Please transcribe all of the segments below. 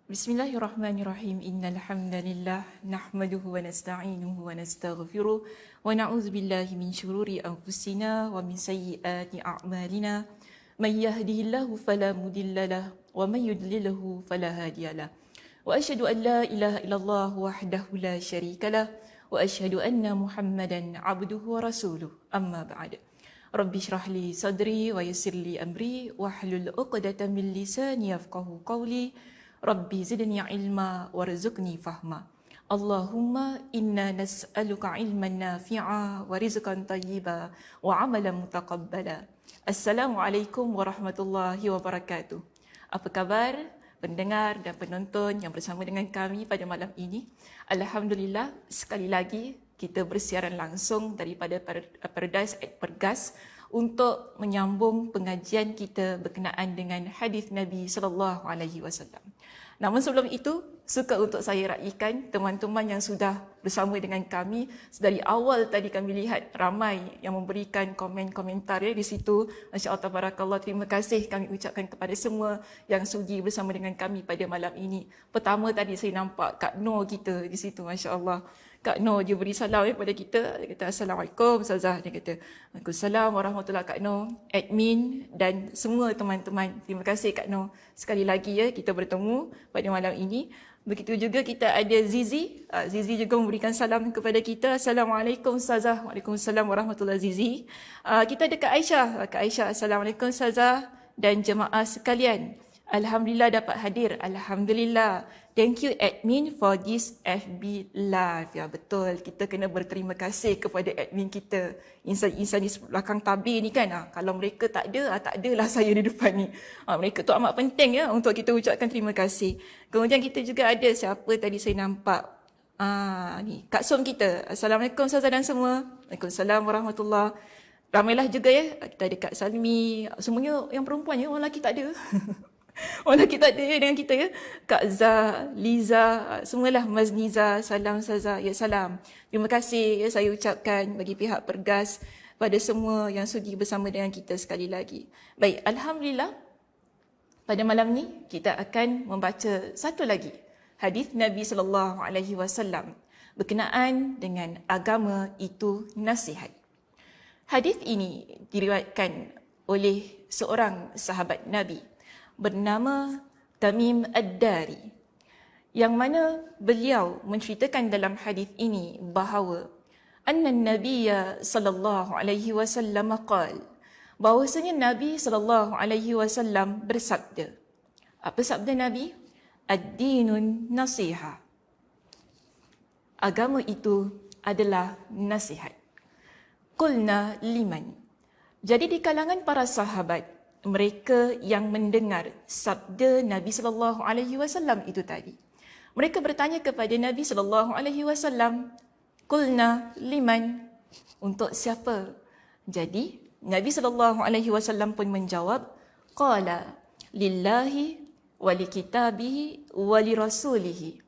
Bismillahirrahmanirrahim. Innal hamdalillah nahmaduhu wa nasta'inuhu wa nastaghfiruh wa na'udzu billahi min shururi anfusina wa min sayyiati a'malina. Man yahdihillahu fala mudhillalah wa man yudlilhu fala hadiyalah. Wa asyhadu an la ilaha illallah wahdahu la syarikalah wa asyhadu anna Muhammadan 'abduhu wa rasuluh. Amma ba'd. Rabbi shrah li sadri wa yassir li amri wahlul 'uqdatam min lisani yafqahu qawli. Rabbi zidni ilma warzuqni fahma. Allahumma inna nas'aluka ilman nafi'a wa rizqan tayyiba wa amalan mutaqabbala. Assalamualaikum warahmatullahi wabarakatuh. Apa khabar pendengar dan penonton yang bersama dengan kami pada malam ini? Alhamdulillah, sekali lagi kita bersiaran langsung daripada Paradise at Pergas untuk menyambung pengajian kita berkenaan dengan hadis Nabi sallallahu alaihi wasallam. Namun sebelum itu, suka untuk saya raikan teman-teman yang sudah bersama dengan kami dari awal tadi kami lihat ramai yang memberikan komen-komentar di situ. Masya-Allah tabarakallah, terima kasih kami ucapkan kepada semua yang sudi bersama dengan kami pada malam ini. Pertama tadi saya nampak Kak Noor kita di situ, masya-Allah. Kak Noor dia beri salam kepada kita. Dia kata Assalamualaikum Ustazah. Dia kata Waalaikumsalam warahmatullahi Kak Noor, admin dan semua teman-teman. Terima kasih Kak Noor. Sekali lagi kita bertemu pada malam ini. Begitu juga kita ada Zizi. Zizi juga memberikan salam kepada kita. Assalamualaikum Ustazah. Waalaikumsalam warahmatullahi Zizi. Kita ada Kak Aisyah. Kak Aisyah, Assalamualaikum Ustazah dan jemaah sekalian. Alhamdulillah dapat hadir. Alhamdulillah. Thank you admin for this FB live. Ya betul, kita kena berterima kasih kepada admin kita. Insan-insan di belakang tabir ni kan. Kalau mereka tak ada, tak adalah saya di depan ni. Mereka tu amat penting untuk kita ucapkan terima kasih. Kemudian kita juga ada siapa tadi saya nampak. Ni Kak Som kita. Assalamualaikum Ustazah dan semua. Waalaikumsalam warahmatullahi. Ramailah juga kita ada Kak Salmi. Semuanya yang perempuan orang lelaki tak ada. Orang kita ada dengan kita Kak Zah, Liza, semualah Mas Niza, salam Ustazah. Ya salam. Terima kasih saya ucapkan bagi pihak Pergas pada semua yang sudi bersama dengan kita sekali lagi. Baik, alhamdulillah. Pada malam ni kita akan membaca satu lagi hadis Nabi sallallahu alaihi wasallam berkenaan dengan agama itu nasihat. Hadis ini diriwayatkan oleh seorang sahabat Nabi bernama Tamim Ad-Dari, yang mana beliau menceritakan dalam hadis ini bahawa anna Nabiyya sallallahu alaihi wasallam qala, bahawasanya Nabi sallallahu alaihi wasallam bersabda. Apa sabda Nabi? Ad-dinun nasiha. Agama itu adalah nasihat. Qulna liman. Jadi di kalangan para sahabat, mereka yang mendengar sabda Nabi sallallahu alaihi wasallam itu tadi, mereka bertanya kepada Nabi sallallahu alaihi wasallam, qulna liman, untuk siapa? Jadi Nabi sallallahu alaihi wasallam pun menjawab, qala lillahi wa likitabihi wa lirasulihi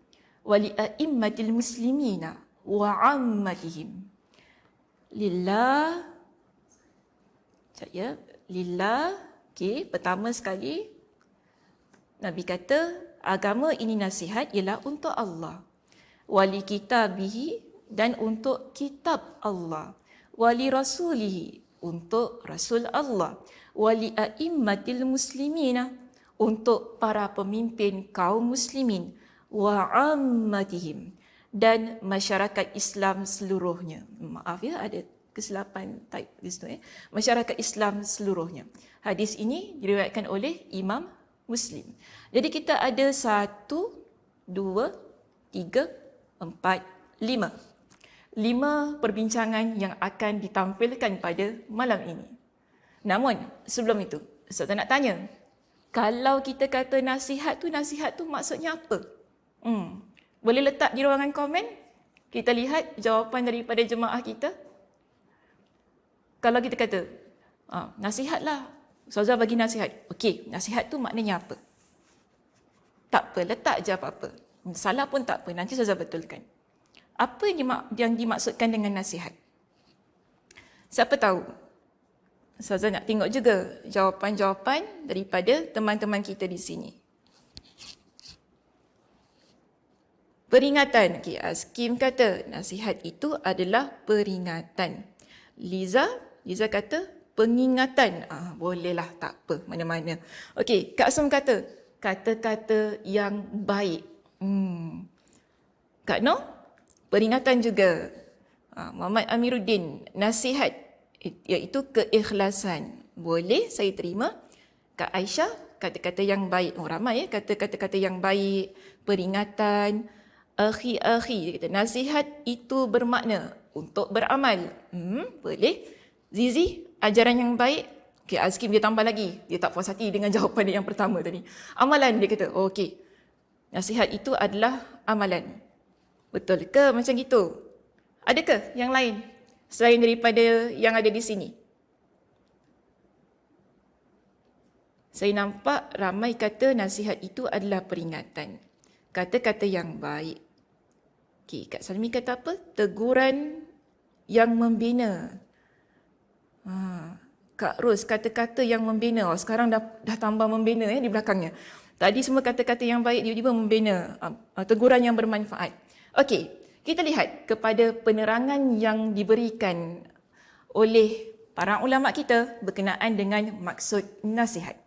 wa lia'immatil muslimina wa 'ammatihim. Lillah, lillah. Okey, pertama sekali Nabi kata agama ini nasihat ialah untuk Allah. Wali kitabihi, dan untuk kitab Allah. Wali rasulihi, untuk rasul Allah. Wali a'immatil muslimina, untuk para pemimpin kaum muslimin. Wa ammatihim, dan masyarakat Islam seluruhnya. Maaf ada kesilapan type di situ. Masyarakat Islam seluruhnya. Hadis ini diriwayatkan oleh Imam Muslim. Jadi kita ada 1, 2, 3, 4, 5. 5 perbincangan yang akan ditampilkan pada malam ini. Namun sebelum itu, saya nak tanya, kalau kita kata nasihat tu maksudnya apa? Boleh letak di ruangan komen? Kita lihat jawapan daripada jemaah kita. Kalau kita kata, nasihatlah, Ustazah bagi nasihat. Okey, nasihat tu maknanya apa? Tak apa, letak je apa-apa. Salah pun tak apa, nanti Ustazah betulkan. Apa yang dimaksudkan dengan nasihat? Siapa tahu? Ustazah nak tengok juga jawapan-jawapan daripada teman-teman kita di sini. Peringatan. Okey, Askim kata nasihat itu adalah peringatan. Liza kata pengingatan. Bolehlah, tak apa, mana-mana. Okey, Kak Som kata kata-kata yang baik. Kak Noh, peringatan juga. Muhammad Amiruddin, nasihat iaitu keikhlasan. Boleh, saya terima. Kak Aisyah, kata-kata yang baik. Ramai ya kata-kata yang baik, peringatan. Akhi-akhi, dia kata nasihat itu bermakna untuk beramal. Boleh. Zizi, ajaran yang baik. Okey, Azkim dia tambah lagi. Dia tak puas hati dengan jawapan dia yang pertama tadi. Amalan, dia kata, okey. Nasihat itu adalah amalan. Betul ke macam gitu? Adakah yang lain selain daripada yang ada di sini? Saya nampak ramai kata nasihat itu adalah peringatan. Kata-kata yang baik. Okey, Kak Salmi kata apa? Teguran yang membina. Kak Ros, kata-kata yang membina. Sekarang dah tambah membina di belakangnya. Tadi semua kata-kata yang baik, tiba-tiba membina. Teguran yang bermanfaat. Okey, kita lihat kepada penerangan yang diberikan oleh para ulama kita berkenaan dengan maksud nasihat.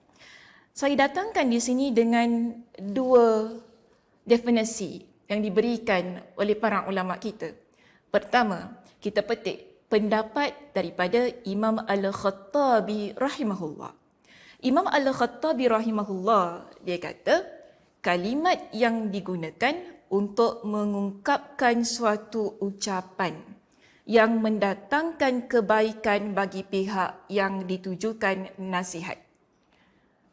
Saya datangkan di sini dengan dua definisi yang diberikan oleh para ulama kita. Pertama, kita petik pendapat daripada Imam Al-Khattabi rahimahullah. Imam Al-Khattabi rahimahullah, dia kata, kalimat yang digunakan untuk mengungkapkan suatu ucapan yang mendatangkan kebaikan bagi pihak yang ditujukan nasihat.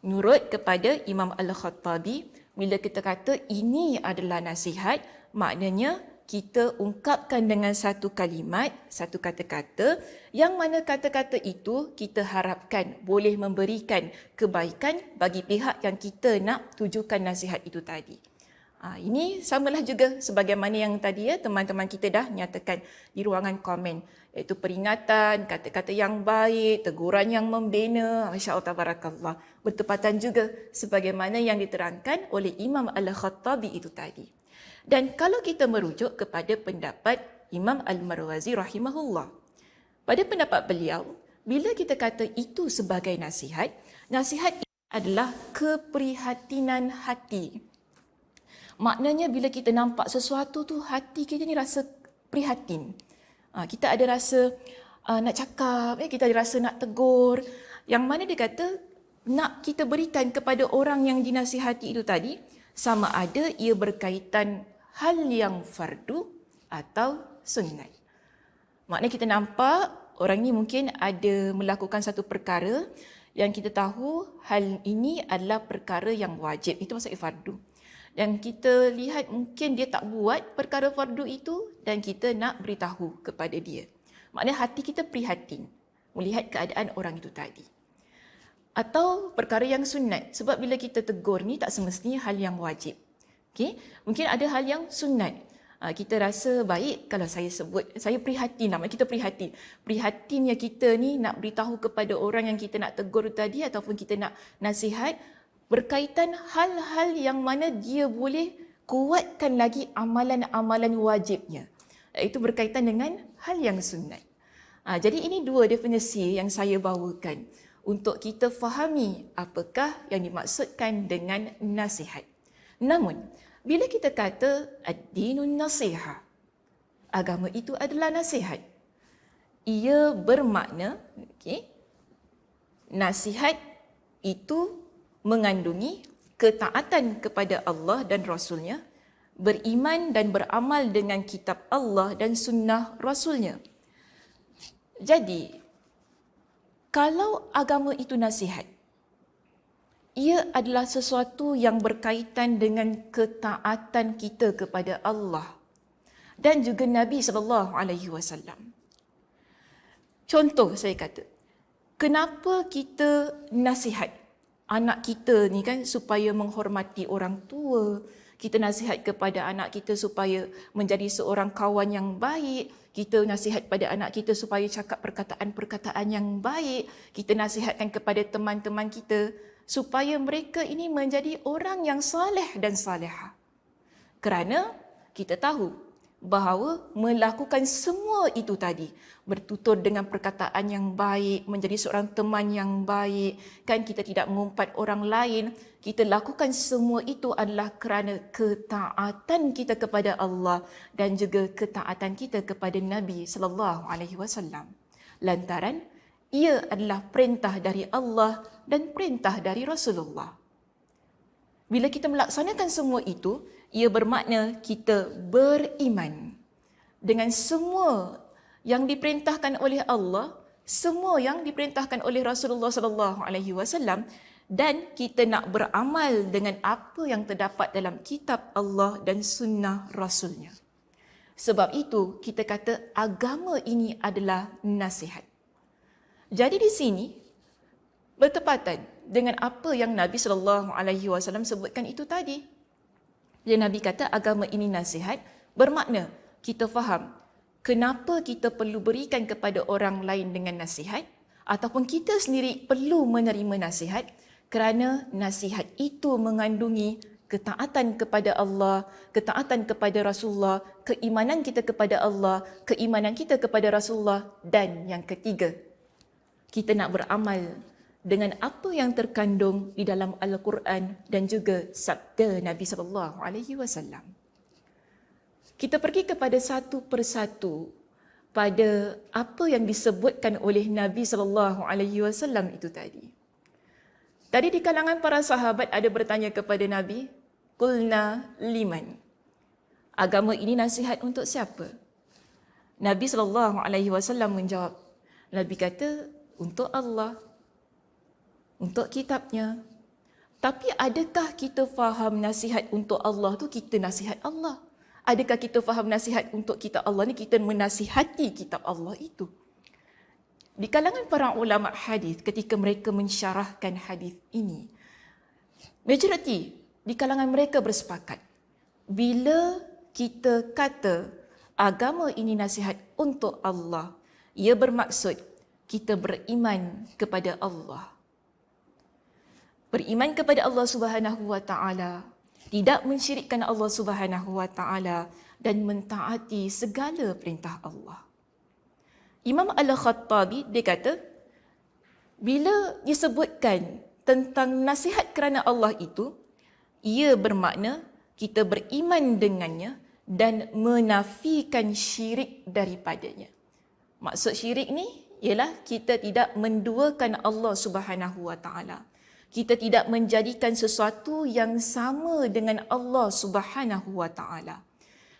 Menurut kepada Imam Al-Khattabi, bila kita kata ini adalah nasihat, maknanya kita ungkapkan dengan satu kalimat, satu kata-kata, yang mana kata-kata itu kita harapkan boleh memberikan kebaikan bagi pihak yang kita nak tujukan nasihat itu tadi. Ini samalah juga sebagaimana yang tadi teman-teman kita dah nyatakan di ruangan komen, iaitu peringatan, kata-kata yang baik, teguran yang membina, masya-Allah tabarakallah, bertepatan juga sebagaimana yang diterangkan oleh Imam Al-Khattabi itu tadi. Dan kalau kita merujuk kepada pendapat Imam Al-Marwazi rahimahullah, pada pendapat beliau, bila kita kata itu sebagai nasihat, nasihat adalah keprihatinan hati. Maknanya bila kita nampak sesuatu tu, hati kita ni rasa prihatin. Kita ada rasa nak cakap, kita ada rasa nak tegur. Yang mana dia kata nak kita berikan kepada orang yang dinasihati itu tadi, sama ada ia berkaitan hal yang fardu atau sunnat. Maknanya kita nampak orang ni mungkin ada melakukan satu perkara yang kita tahu hal ini adalah perkara yang wajib. Itu maksudnya fardu. Dan kita lihat mungkin dia tak buat perkara fardu itu dan kita nak beritahu kepada dia. Maknanya hati kita prihatin melihat keadaan orang itu tadi. Atau perkara yang sunat. Sebab bila kita tegur ni tak semestinya hal yang wajib. Okay? Mungkin ada hal yang sunat. Kita rasa baik kalau saya sebut, saya prihatin lah, kita prihatin. Prihatinnya kita ni nak beritahu kepada orang yang kita nak tegur tadi ataupun kita nak nasihat, berkaitan hal-hal yang mana dia boleh kuatkan lagi amalan-amalan wajibnya. Itu berkaitan dengan hal yang sunat. Jadi ini dua definisi yang saya bawakan untuk kita fahami apakah yang dimaksudkan dengan nasihat. Namun, bila kita kata ad-dinun nasihah, agama itu adalah nasihat, ia bermakna nasihat itu mengandungi ketaatan kepada Allah dan Rasulnya, beriman dan beramal dengan kitab Allah dan sunnah Rasulnya. Jadi, kalau agama itu nasihat, ia adalah sesuatu yang berkaitan dengan ketaatan kita kepada Allah dan juga Nabi SAW. Contoh saya kata, kenapa kita nasihat anak kita ni kan supaya menghormati orang tua, kita nasihat kepada anak kita supaya menjadi seorang kawan yang baik, kita nasihat pada anak kita supaya cakap perkataan-perkataan yang baik, kita nasihatkan kepada teman-teman kita supaya mereka ini menjadi orang yang saleh dan saleha. Kerana kita tahu bahawa melakukan semua itu tadi, bertutur dengan perkataan yang baik, menjadi seorang teman yang baik, kan kita tidak mengumpat orang lain, kita lakukan semua itu adalah kerana ketaatan kita kepada Allah dan juga ketaatan kita kepada Nabi sallallahu alaihi wasallam. Lantaran ia adalah perintah dari Allah dan perintah dari Rasulullah. Bila kita melaksanakan semua itu, ia bermakna kita beriman dengan semua yang diperintahkan oleh Allah, semua yang diperintahkan oleh Rasulullah sallallahu alaihi wasallam, dan kita nak beramal dengan apa yang terdapat dalam kitab Allah dan sunnah Rasulnya. Sebab itu kita kata agama ini adalah nasihat. Jadi di sini bertepatan dengan apa yang Nabi sallallahu alaihi wasallam sebutkan itu tadi. Bila Nabi kata agama ini nasihat, bermakna kita faham kenapa kita perlu berikan kepada orang lain dengan nasihat, ataupun kita sendiri perlu menerima nasihat, kerana nasihat itu mengandungi ketaatan kepada Allah, ketaatan kepada Rasulullah, keimanan kita kepada Allah, keimanan kita kepada Rasulullah, dan yang ketiga, kita nak beramal dengan apa yang terkandung di dalam Al-Quran dan juga sabda Nabi sallallahu alaihi wasallam. Kita pergi kepada satu persatu pada apa yang disebutkan oleh Nabi sallallahu alaihi wasallam itu tadi. Tadi di kalangan para sahabat ada bertanya kepada Nabi, "Qulna liman?" Agama ini nasihat untuk siapa? Nabi sallallahu alaihi wasallam menjawab. Nabi kata, untuk Allah, untuk kitabnya. Tapi adakah kita faham nasihat untuk Allah tu kita nasihat Allah? Adakah kita faham nasihat untuk kitab Allah ni kita menasihati kitab Allah itu? Di kalangan para ulama hadis ketika mereka mensyarahkan hadis ini, majoriti di kalangan mereka bersepakat bila kita kata agama ini nasihat untuk Allah, ia bermaksud kita beriman kepada Allah. Beriman kepada Allah Subhanahu wa taala, tidak mensyirikkan Allah Subhanahu wa taala dan mentaati segala perintah Allah. Imam Al-Khattabi dia kata bila disebutkan tentang nasihat kerana Allah itu, ia bermakna kita beriman dengannya dan menafikan syirik daripadanya. Maksud syirik ni ialah kita tidak menduakan Allah Subhanahu wa taala. Kita tidak menjadikan sesuatu yang sama dengan Allah Subhanahu wa taala.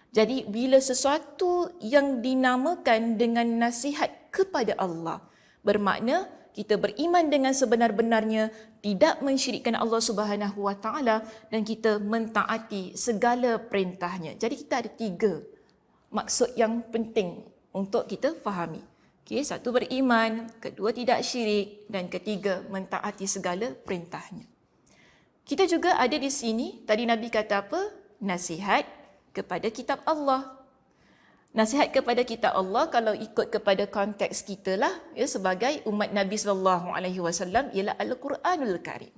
Jadi bila sesuatu yang dinamakan dengan nasihat kepada Allah, bermakna kita beriman dengan sebenar-benarnya, tidak mensyirikkan Allah Subhanahu wa taala dan kita mentaati segala perintahnya. Jadi kita ada 3 maksud yang penting untuk kita fahami. Okay, 1 beriman, kedua tidak syirik, dan ketiga mentaati segala perintahnya. Kita juga ada di sini, tadi Nabi kata apa? Nasihat kepada kitab Allah. Nasihat kepada kitab Allah kalau ikut kepada konteks kita lah, ya, sebagai umat Nabi sallallahu alaihi wasallam ialah Al-Quranul Karim.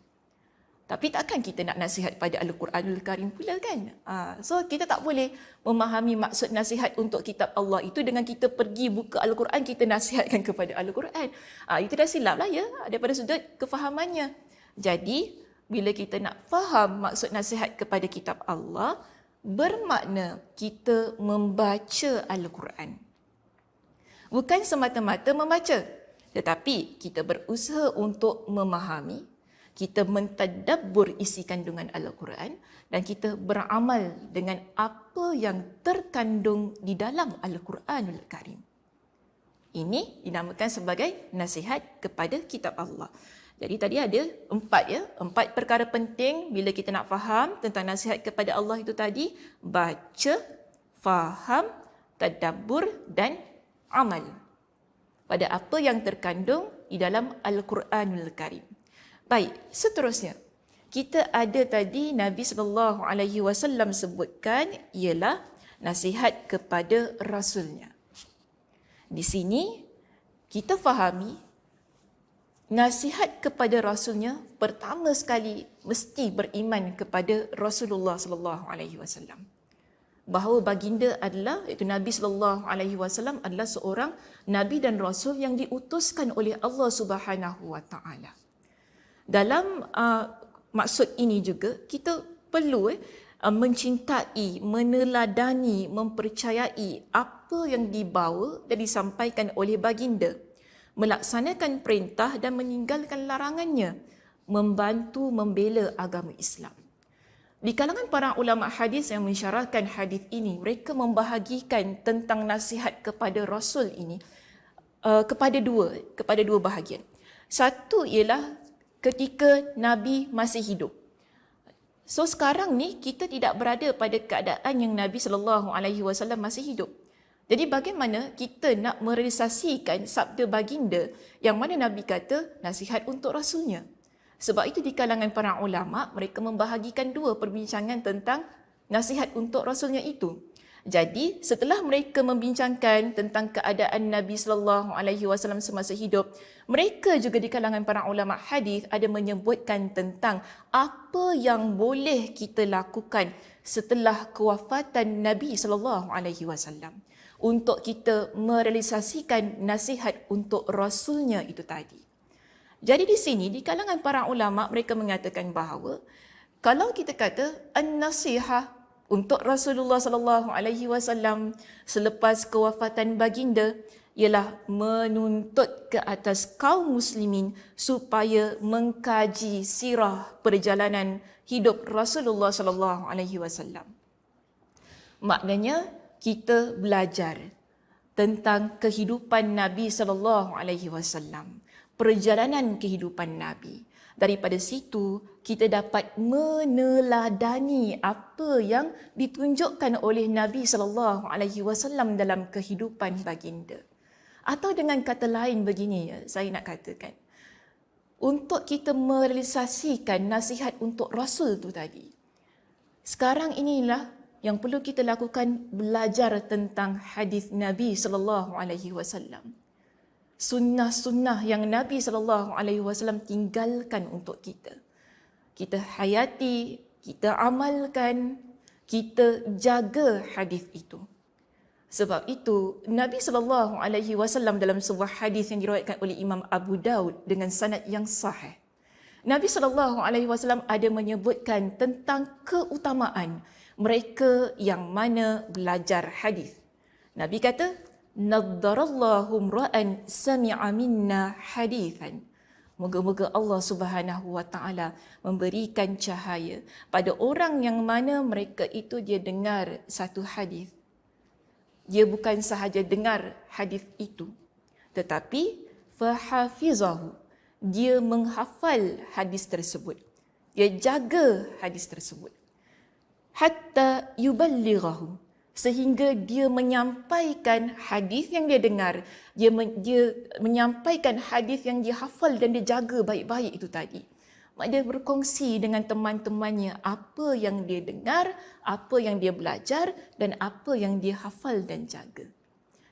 Tapi takkan kita nak nasihat pada Al-Quranul Karim pula kan? So kita tak boleh memahami maksud nasihat untuk kitab Allah itu dengan kita pergi buka Al-Quran, kita nasihatkan kepada Al-Quran. Itu dah silap lah ya, daripada sudut kefahamannya. Jadi bila kita nak faham maksud nasihat kepada kitab Allah, bermakna kita membaca Al-Quran. Bukan semata-mata membaca, tetapi kita berusaha untuk memahami, kita mentadabbur isi kandungan Al-Quran dan kita beramal dengan apa yang terkandung di dalam Al-Quranul Karim. Ini dinamakan sebagai nasihat kepada kitab Allah. Jadi tadi ada 4 perkara penting bila kita nak faham tentang nasihat kepada Allah itu tadi: baca, faham, tadabbur dan amal pada apa yang terkandung di dalam Al-Quranul Karim. Baik, seterusnya kita ada tadi Nabi sallallahu alaihi wasallam sebutkan ialah nasihat kepada rasulnya. Di sini kita fahami nasihat kepada rasulnya pertama sekali mesti beriman kepada Rasulullah sallallahu alaihi wasallam. bahawa baginda adalah, iaitu Nabi sallallahu alaihi wasallam adalah seorang nabi dan rasul yang diutuskan oleh Allah Subhanahu wa taala. Dalam maksud ini juga kita perlu mencintai, meneladani, mempercayai apa yang dibawa dan disampaikan oleh baginda, melaksanakan perintah dan meninggalkan larangannya, membantu membela agama Islam. Di kalangan para ulama hadis yang mensyarahkan hadis ini, mereka membahagikan tentang nasihat kepada Rasul ini kepada dua bahagian. Satu ialah ketika Nabi masih hidup. So sekarang ni kita tidak berada pada keadaan yang Nabi SAW masih hidup. Jadi bagaimana kita nak merealisasikan sabda baginda yang mana Nabi kata nasihat untuk Rasulnya? Sebab itu di kalangan para ulama, mereka membahagikan dua perbincangan tentang nasihat untuk Rasulnya itu. Jadi setelah mereka membincangkan tentang keadaan Nabi SAW semasa hidup, mereka juga di kalangan para ulama hadis ada menyebutkan tentang apa yang boleh kita lakukan setelah kewafatan Nabi SAW untuk kita merealisasikan nasihat untuk Rasulnya itu tadi. Jadi di sini di kalangan para ulama mereka mengatakan bahawa kalau kita kata an-nasihah untuk Rasulullah sallallahu alaihi wasallam selepas kewafatan baginda ialah menuntut ke atas kaum muslimin supaya mengkaji sirah perjalanan hidup Rasulullah sallallahu alaihi wasallam. Maknanya kita belajar tentang kehidupan Nabi sallallahu alaihi wasallam, perjalanan kehidupan Nabi. Daripada situ, kita dapat meneladani apa yang ditunjukkan oleh Nabi SAW dalam kehidupan baginda. Atau dengan kata lain begini, saya nak katakan, untuk kita merealisasikan nasihat untuk Rasul tu tadi, sekarang inilah yang perlu kita lakukan, belajar tentang hadis Nabi SAW. Sunnah-sunnah yang Nabi SAW tinggalkan untuk kita. Kita hayati, kita amalkan, kita jaga hadis itu. Sebab itu Nabi SAW dalam sebuah hadis yang diriwayatkan oleh Imam Abu Daud dengan sanad yang sahih, Nabi SAW ada menyebutkan tentang keutamaan mereka yang mana belajar hadis. Nabi kata, naddarallahu imra'an sami'a minna hadithan. Moga-moga Allah Subhanahu wa taala memberikan cahaya pada orang yang mana mereka itu dia dengar satu hadis. Dia bukan sahaja dengar hadis itu, tetapi fahafizahu, dia menghafal hadis tersebut. Dia jaga hadis tersebut. Hatta yuballighahu, sehingga dia menyampaikan hadis yang dia dengar, dia menyampaikan hadis yang dia hafal dan dia jaga baik-baik itu tadi. Dia berkongsi dengan teman-temannya apa yang dia dengar, apa yang dia belajar dan apa yang dia hafal dan jaga.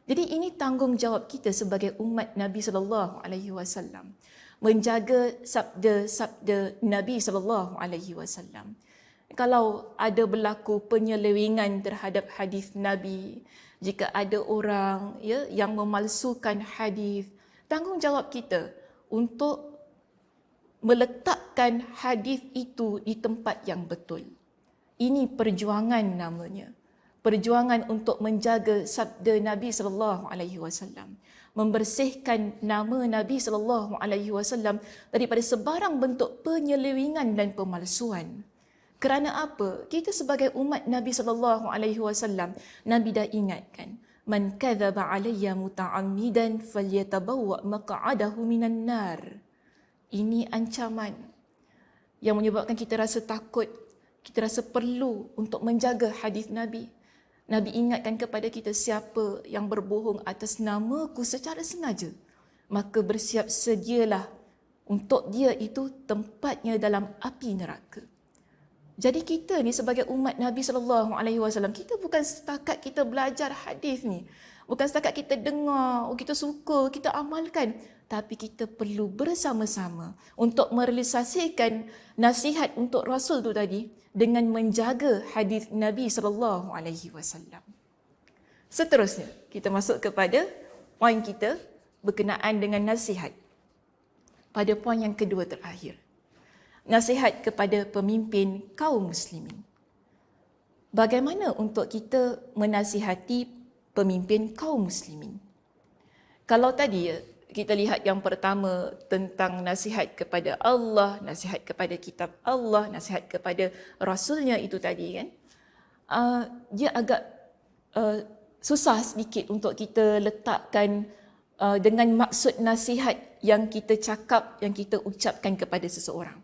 Jadi ini tanggungjawab kita sebagai umat Nabi sallallahu alaihi wasallam, menjaga sabda-sabda Nabi sallallahu alaihi wasallam. Kalau ada berlaku penyelewengan terhadap hadis Nabi, jika ada orang yang memalsukan hadis, tanggungjawab kita untuk meletakkan hadis itu di tempat yang betul. Ini perjuangan namanya. Perjuangan untuk menjaga sabda Nabi sallallahu alaihi wasallam, membersihkan nama Nabi sallallahu alaihi wasallam daripada sebarang bentuk penyelewengan dan pemalsuan. Kerana apa? Kita sebagai umat Nabi sallallahu alaihi wasallam, Nabi dah ingatkan, man kadzaba alayya muta'ammidan falyatabawwa maq'adahu minan nar. Ini ancaman yang menyebabkan kita rasa takut, kita rasa perlu untuk menjaga hadis Nabi. Nabi ingatkan kepada kita, siapa yang berbohong atas namaku secara sengaja, maka bersiap sedialah untuk dia itu tempatnya dalam api neraka. Jadi kita ni sebagai umat Nabi sallallahu alaihi wasallam, kita bukan setakat kita belajar hadis ni, bukan setakat kita dengar, kita suka, kita amalkan, tapi kita perlu bersama-sama untuk merealisasikan nasihat untuk Rasul tu tadi dengan menjaga hadis Nabi sallallahu alaihi wasallam. Seterusnya, kita masuk kepada poin kita berkenaan dengan nasihat. Pada poin yang kedua terakhir. Nasihat kepada pemimpin kaum muslimin. Bagaimana untuk kita menasihati pemimpin kaum muslimin? Kalau tadi kita lihat yang pertama tentang nasihat kepada Allah, nasihat kepada kitab Allah, nasihat kepada Rasulnya itu tadi kan, dia agak susah sedikit untuk kita letakkan dengan maksud nasihat yang kita cakap, yang kita ucapkan kepada seseorang.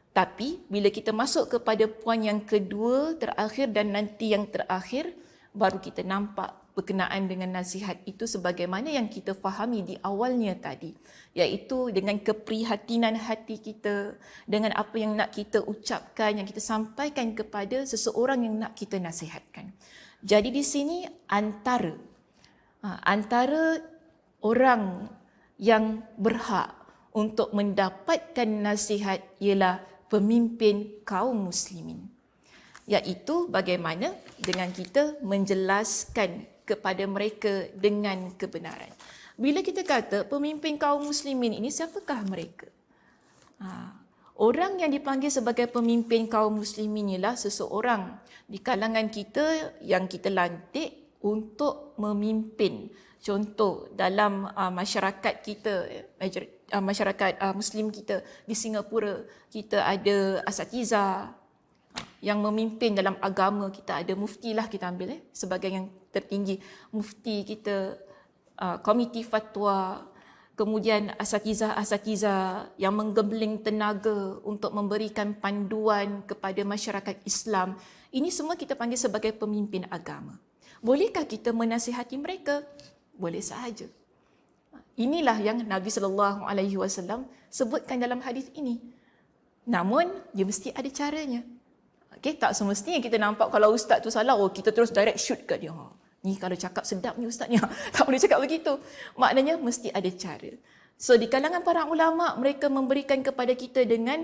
Tapi bila kita masuk kepada poin yang kedua terakhir dan nanti yang terakhir, baru kita nampak berkenaan dengan nasihat itu sebagaimana yang kita fahami di awalnya tadi, iaitu dengan keprihatinan hati kita, dengan apa yang nak kita ucapkan, yang kita sampaikan kepada seseorang yang nak kita nasihatkan. Jadi di sini antara orang yang berhak untuk mendapatkan nasihat ialah pemimpin kaum muslimin, iaitu bagaimana dengan kita menjelaskan kepada mereka dengan kebenaran. Bila kita kata pemimpin kaum muslimin ini, siapakah mereka? Orang yang dipanggil sebagai pemimpin kaum muslimin ialah seseorang di kalangan kita yang kita lantik untuk memimpin. Contoh dalam masyarakat kita, masyarakat Muslim kita di Singapura, kita ada asatizah yang memimpin dalam agama. Kita ada mufti lah, kita ambil sebagai yang tertinggi, mufti kita, komiti fatwa, kemudian asatizah yang menggembling tenaga untuk memberikan panduan kepada masyarakat Islam. Ini semua kita panggil sebagai pemimpin agama. Bolehkah kita menasihati mereka? Boleh sahaja. Inilah yang Nabi SAW sebutkan dalam hadis ini. Namun, dia mesti ada caranya. Okay, tak semestinya kita nampak kalau ustaz tu salah, kita terus direct shoot kat dia. Ni kalau cakap sedap ni ustaz ni. Tak boleh cakap begitu. Maknanya mesti ada cara. So di kalangan para ulama, mereka memberikan kepada kita dengan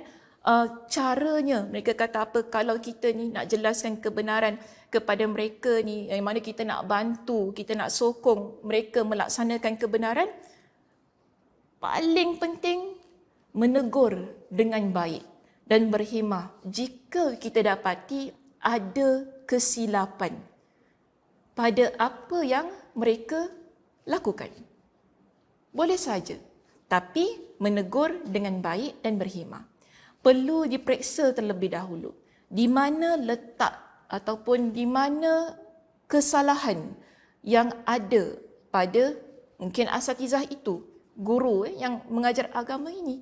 caranya. Mereka kata apa, kalau kita ni nak jelaskan kebenaran kepada mereka ni, yang mana kita nak bantu, kita nak sokong mereka melaksanakan kebenaran, paling penting menegur dengan baik dan berhemah jika kita dapati ada kesilapan pada apa yang mereka lakukan. Boleh saja, tapi menegur dengan baik dan berhemah. Perlu diperiksa terlebih dahulu di mana letak ataupun di mana kesalahan yang ada pada mungkin asatizah itu, guru yang mengajar agama ini.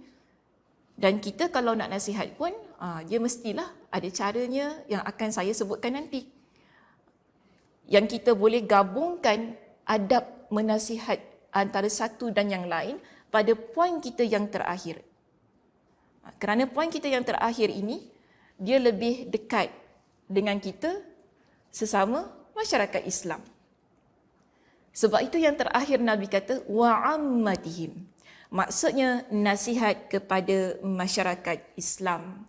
Dan kita kalau nak nasihat pun, dia mestilah ada caranya yang akan saya sebutkan nanti. Yang kita boleh gabungkan adab menasihat antara satu dan yang lain pada poin kita yang terakhir. Kerana poin kita yang terakhir ini, dia lebih dekat dengan kita sesama masyarakat Islam. Sebab itu yang terakhir Nabi kata, wa'ammatihim. Maksudnya nasihat kepada masyarakat Islam.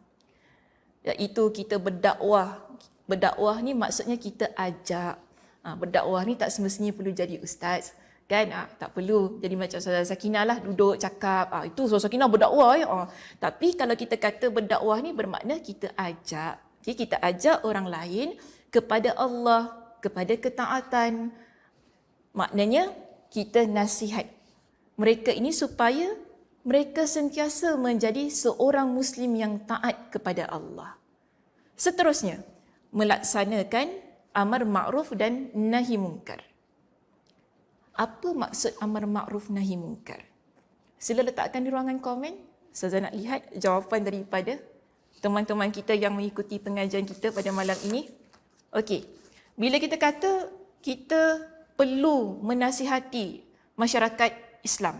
Iaitu kita berdakwah. Berdakwah ni maksudnya kita ajak. Berdakwah ni tak semestinya perlu jadi ustaz. Kan? Tak perlu jadi macam Ustazah Sakinah lah, duduk cakap, itu Ustazah Sakinah berdakwah ya. Tapi kalau kita kata berdakwah ni bermakna kita ajak. Okay, kita ajak orang lain kepada Allah, kepada ketaatan. Maknanya kita nasihat mereka ini supaya mereka sentiasa menjadi seorang Muslim yang taat kepada Allah. Seterusnya, melaksanakan amar ma'ruf dan nahi munkar. Apa maksud amar ma'ruf nahi munkar? Sila letakkan di ruangan komen. Saya nak lihat jawapan daripada teman-teman kita yang mengikuti pengajian kita pada malam ini. Okey, bila kita kata kita perlu menasihati masyarakat Islam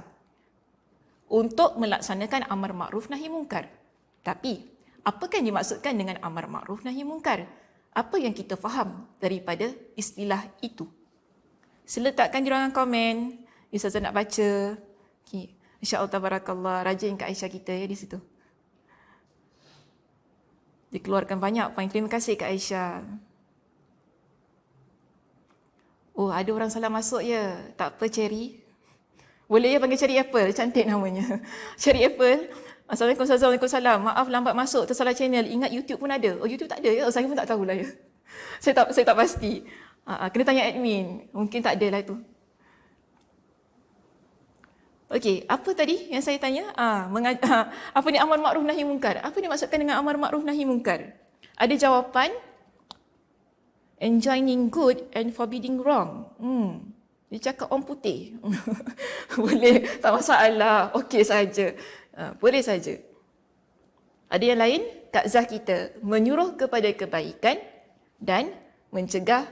untuk melaksanakan amar ma'ruf nahi munkar. Tapi, apakah yang dimaksudkan dengan amar ma'ruf nahi munkar? Apa yang kita faham daripada istilah itu? Sila letakkan di ruangan komen. Ustazah nak baca. Okay. InsyaAllah tabarakallah. Rajin Kak Aisyah kita ya di situ. Dikeluarkan banyak poin. Terima kasih Kak Aisyah. Oh, ada orang salah masuk ya. Tak apa, Cherry. Boleh ya panggil Cherry Apple. Cantik namanya. Cherry Apple. Assalamualaikum, Waalaikumsalam. Maaf lambat masuk, tersalah channel. Ingat YouTube pun ada. Oh, YouTube tak ada ya? Oh, saya pun tak tahulah ya. Saya tak pasti. Kena tanya admin. Mungkin tak ada lah tu. Okey, apa tadi yang saya tanya? Apa ni amar makruf nahi mungkar? Apa dia maksudkan dengan amar makruf nahi mungkar? Ada jawapan? Enjoining good and forbidding wrong. Dia cakap orang putih. Boleh, tak masalah. Okey saja. Boleh saja. Ada yang lain? Kak Zah kita menyuruh kepada kebaikan dan mencegah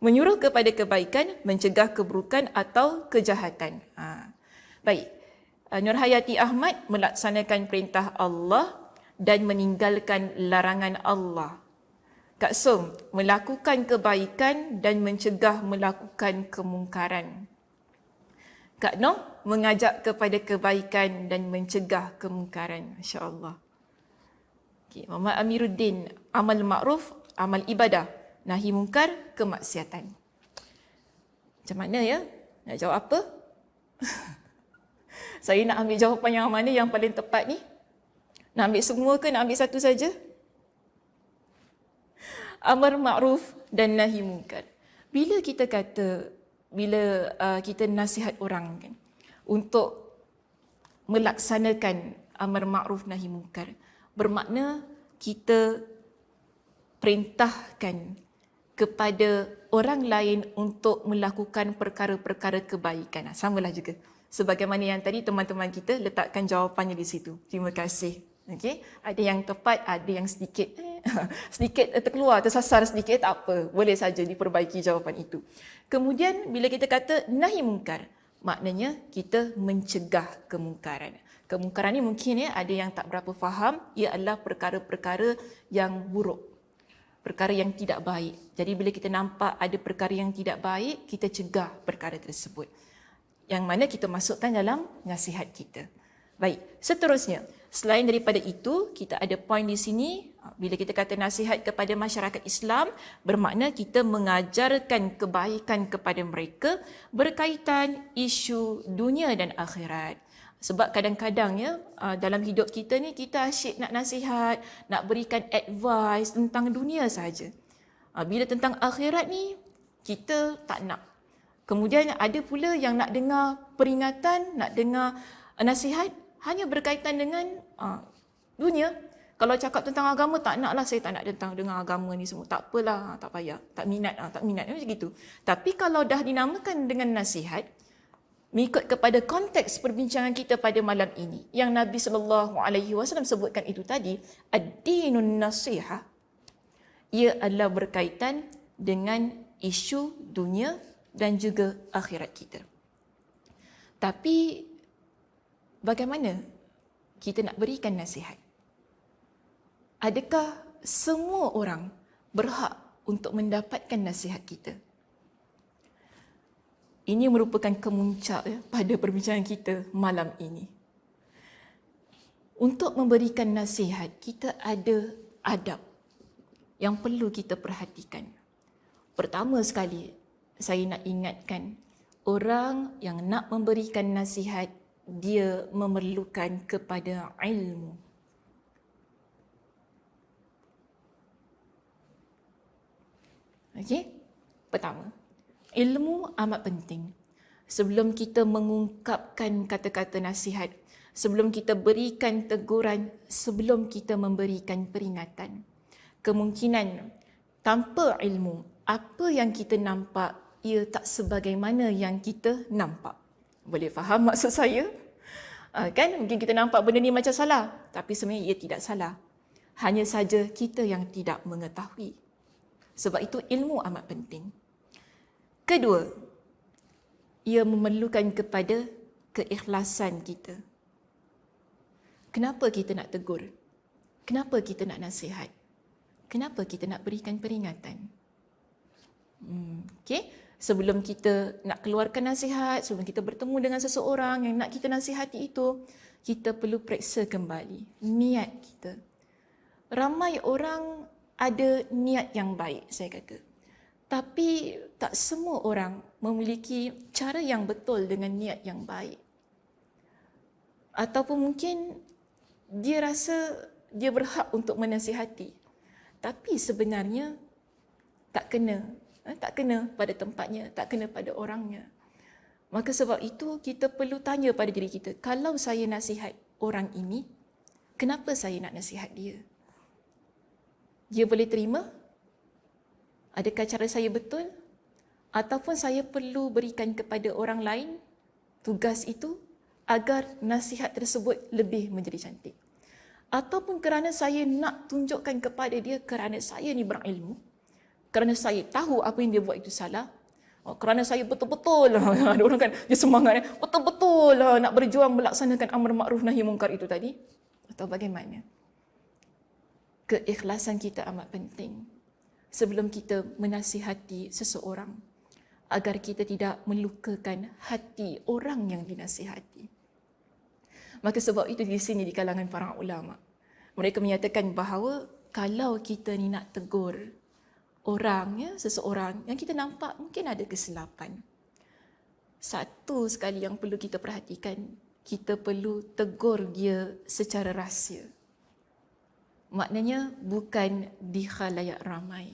menyuruh kepada kebaikan, mencegah keburukan atau kejahatan. Baik. Nur Hayati Ahmad melaksanakan perintah Allah dan meninggalkan larangan Allah. Kak Som melakukan kebaikan dan mencegah melakukan kemungkaran. Kak Noh mengajak kepada kebaikan dan mencegah kemungkaran. Masya-Allah. Okay. Muhammad Amiruddin, amal makruf, amal ibadah. Nahi mungkar, kemaksiatan. Macam mana ya? Nak jawab apa? Saya nak ambil jawapan yang mana yang paling tepat ni? Nak ambil semua ke nak ambil satu saja? Amar ma'ruf dan nahi mungkar. Bila kita nasihat orang kan, untuk melaksanakan amar ma'ruf nahi mungkar, bermakna kita perintahkan kepada orang lain untuk melakukan perkara-perkara kebaikan. Samalah juga. Sebagaimana yang tadi teman-teman kita letakkan jawapannya di situ. Terima kasih. Okey, ada yang tepat, ada yang sedikit terkeluar, tersasar sedikit, tak apa. Boleh saja diperbaiki jawapan itu. Kemudian bila kita kata nahi mungkar, maknanya kita mencegah kemungkaran. Kemungkaran ni mungkin ada yang tak berapa faham, ia adalah perkara-perkara yang buruk. Perkara yang tidak baik. Jadi bila kita nampak ada perkara yang tidak baik, kita cegah perkara tersebut. Yang mana kita masukkan dalam nasihat kita. Baik, seterusnya. Selain daripada itu, kita ada poin di sini. Bila kita kata nasihat kepada masyarakat Islam, bermakna kita mengajarkan kebaikan kepada mereka berkaitan isu dunia dan akhirat. Sebab kadang-kadang dalam hidup kita ni kita asyik nak nasihat, nak berikan advice tentang dunia saja. Bila tentang akhirat ni kita tak nak. Kemudian ada pula yang nak dengar peringatan, nak dengar nasihat hanya berkaitan dengan dunia. Kalau cakap tentang agama, tak naklah, saya tak nak dengar agama ni semua. Tak apalah, tak payah, tak minat macam gitu. Tapi kalau dah dinamakan dengan nasihat, mengikut kepada konteks perbincangan kita pada malam ini, yang Nabi SAW sebutkan itu tadi, ad-dinun nasihah, ia adalah berkaitan dengan isu dunia dan juga akhirat kita. Tapi bagaimana kita nak berikan nasihat? Adakah semua orang berhak untuk mendapatkan nasihat kita? Ini merupakan kemuncak pada perbincangan kita malam ini. Untuk memberikan nasihat, kita ada adab yang perlu kita perhatikan. Pertama sekali, saya nak ingatkan, orang yang nak memberikan nasihat, dia memerlukan kepada ilmu. Okey? Pertama, ilmu amat penting. Sebelum kita mengungkapkan kata-kata nasihat, sebelum kita berikan teguran, sebelum kita memberikan peringatan. Kemungkinan tanpa ilmu, apa yang kita nampak, ia tak sebagaimana yang kita nampak. Boleh faham maksud saya? Kan mungkin kita nampak benda ni macam salah, tapi sebenarnya ia tidak salah. Hanya saja kita yang tidak mengetahui. Sebab itu ilmu amat penting. Kedua, ia memerlukan kepada keikhlasan kita. Kenapa kita nak tegur? Kenapa kita nak nasihat? Kenapa kita nak berikan peringatan? Okay? Sebelum kita nak keluarkan nasihat, sebelum kita bertemu dengan seseorang yang nak kita nasihati itu, kita perlu periksa kembali niat kita. Ramai orang ada niat yang baik, saya kata. Tapi tak semua orang memiliki cara yang betul dengan niat yang baik. Ataupun mungkin dia rasa dia berhak untuk menasihati. Tapi sebenarnya tak kena pada tempatnya, tak kena pada orangnya. Maka sebab itu kita perlu tanya pada diri kita, kalau saya nasihat orang ini, kenapa saya nak nasihat dia? Dia boleh terima? Adakah cara saya betul? Ataupun saya perlu berikan kepada orang lain tugas itu agar nasihat tersebut lebih menjadi cantik? Ataupun kerana saya nak tunjukkan kepada dia kerana saya ni berilmu, kerana saya tahu apa yang dia buat itu salah, kerana saya betul-betul lah, ada orang kan dia semangat, betul-betul lah nak berjuang melaksanakan amar ma'ruf nahi mungkar itu tadi. Atau bagaimana? Keikhlasan kita amat penting sebelum kita menasihati seseorang, agar kita tidak melukakan hati orang yang dinasihati. Maka sebab itu di sini di kalangan para ulama, mereka menyatakan bahawa kalau kita ni nak tegur orang, seseorang yang kita nampak mungkin ada kesilapan, satu sekali yang perlu kita perhatikan, kita perlu tegur dia secara rahsia. Maknanya bukan di khalayak ramai,